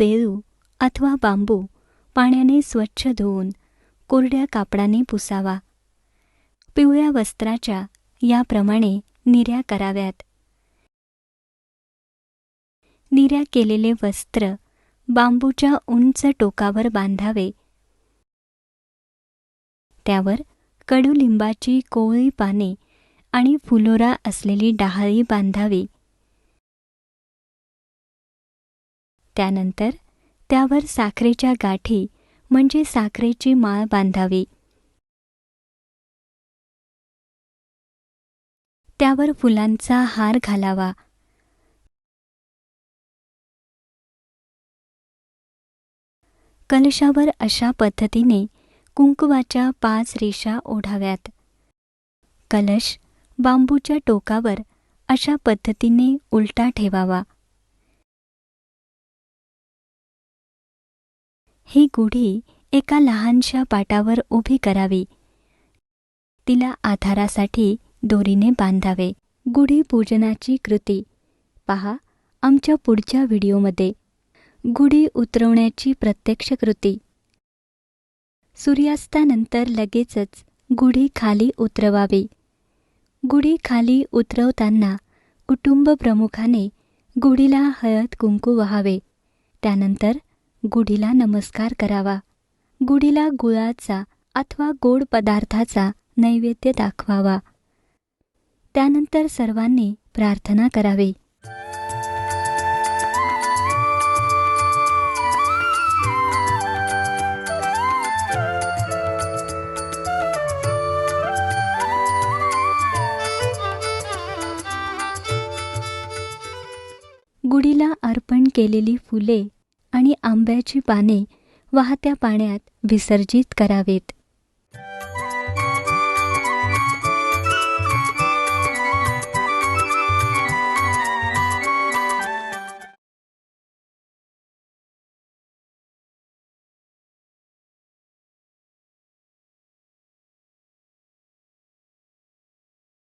बेडू अथवा बांबू पाण्याने स्वच्छ धुवून कोरड्या कापडाने पुसावा. पिवळ्या वस्त्राच्या याप्रमाणे निऱ्या कराव्यात. निऱ्या केलेले वस्त्र बांबूच्या उंच टोकावर बांधावे. त्यावर कडुलिंबाची कोवळी पाने आणि फुलोरा असलेली डहाळी बांधावी. त्यानंतर त्यावर साखरेच्या गाठी म्हणजे साखरेची माळ बांधावी. त्यावर फुलांचा हार घालावा. कलशावर अशा पद्धतीने कुंकवाच्या 5 रेषा ओढाव्यात. कलश बांबूच्या टोकावर अशा पद्धतीने उलटा ठेवावा. ही गुढी एका लहानशा पाटावर उभी करावी. तिला आधारासाठी दोरीने बांधावे. गुढी पूजनाची कृती पहा आमच्या पुढच्या व्हिडिओमध्ये. गुढी उतरवण्याची प्रत्यक्ष कृती. सूर्यास्तानंतर लगेचच गुढी खाली उतरवावी. गुढी खाली उतरवताना कुटुंब प्रमुखाने गुढीला हळद कुंकू वहावे. त्यानंतर गुढीला नमस्कार करावा. गुढीला गुळाचा अथवा गोड पदार्थाचा नैवेद्य दाखवावा. त्यानंतर सर्वांनी प्रार्थना करावी. गुढीला अर्पण केलेली फुले आणि आंब्याची पाने वाहत्या पाण्यात विसर्जित करावेत.